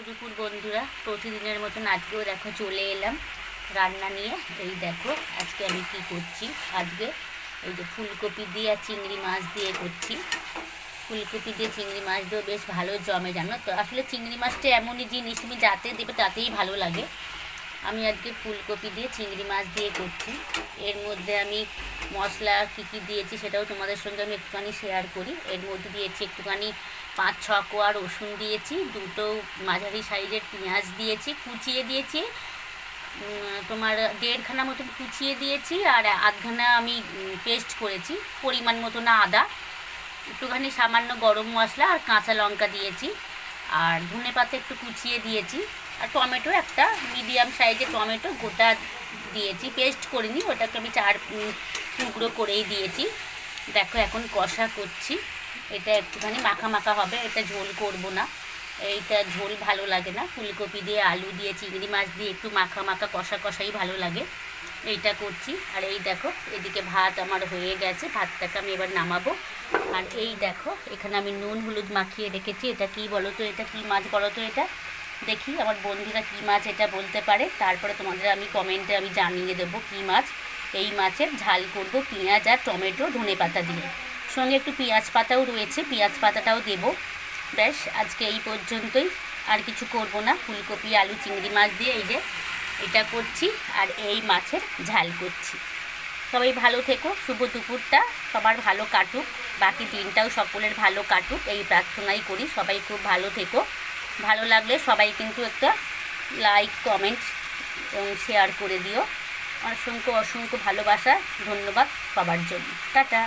দুপুর বন্ধুরা, প্রতিদিনের মতন আজকেও দেখো চলে এলাম রান্না নিয়ে। এই দেখো আজকে আমি কি করছি। আজকে এই যে ফুলকপি দিয়ে আর চিংড়ি মাছ দিয়ে করছি। ফুলকপি দিয়ে চিংড়ি মাছ দিয়েও বেশ ভালো জমে, জানো তো। আসলে চিংড়ি মাছটা এমনই জিনিস, তুমি যাতে দেবে তাতেই ভালো লাগে। আমি আজকে ফুলকপি দিয়ে চিংড়ি মাছ দিয়ে করছি। এর মধ্যে আমি মশলা কী কী দিয়েছি সেটাও তোমাদের সঙ্গে আমি একটুখানি শেয়ার করি। এর মধ্যে দিয়েছি একটুখানি 5-6 কোয়া রসুন দিয়েছি, দুটো মাঝারি সাইজের পেঁয়াজ দিয়েছি, কুচিয়ে দিয়েছি তোমার 1.5খানা মতন কুচিয়ে দিয়েছি, আর আধখানা আমি পেস্ট করেছি, পরিমাণ মতো না আদা, একটুখানি সামান্য গরম মশলা আর কাঁচা লঙ্কা দিয়েছি, আর ধনেপাতা একটু কুচিয়ে দিয়েছি, আর টমেটো একটা মিডিয়াম সাইজের টমেটো গোটা দিয়েছি, পেস্ট করিনি, ওটাকে আমি 4 টুকরো করেই দিয়েছি। দেখো এখন কষা করছি। এটা একটুখানি মাখা মাখা হবে, এটা ঝোল করব না, এইটা ঝোল ভালো লাগে না। ফুলকপি দিয়ে আলু দিয়ে চিংড়ি মাছ দিয়ে একটু মাখা মাখা কষা কষাই ভালো লাগে। এইটা করছি। আর এই দেখো এদিকে ভাত আমার হয়ে গেছে, ভাতটাকে আমি এবার নামাবো। আর এই দেখো এখানে আমি নুন হলুদ মাখিয়ে রেখেছি। এটা কি বলো তো, এটা কি মাছ বলো তো? এটা দেখি আমার বন্ধুরা কী মাছ এটা বলতে পারে, তারপরে তোমাদের আমি কমেন্টে আমি জানিয়ে দেবো কী মাছ। এই মাছের ঝাল করব পেঁয়াজ আর টমেটো ধনেপাতা দিয়ে, সঙ্গে একটু পেঁয়াজ পাতাও রয়েছে, পেঁয়াজ পাতাটাও দেবো। ব্যাস আজকে এই পর্যন্তই, আর কিছু করব না। ফুলকপি আলু চিংড়ি মাছ দিয়ে এই যে এটা করছি, আর এই মাছের ঝাল করছি। সবাই ভালো থেকো, শুভ দুপুরটা সবার ভালো কাটুক, বাকি দিনটাও সকলের ভালো কাটুক এই প্রার্থনাই করি। সবাই খুব ভালো থেকো। ভালো লাগলে সবাই কিন্তু একটা লাইক কমেন্ট এবং শেয়ার করে দিও। অসংখ্য অসংখ্য ভালোবাসা, ধন্যবাদ সবার জন্য। টাটা।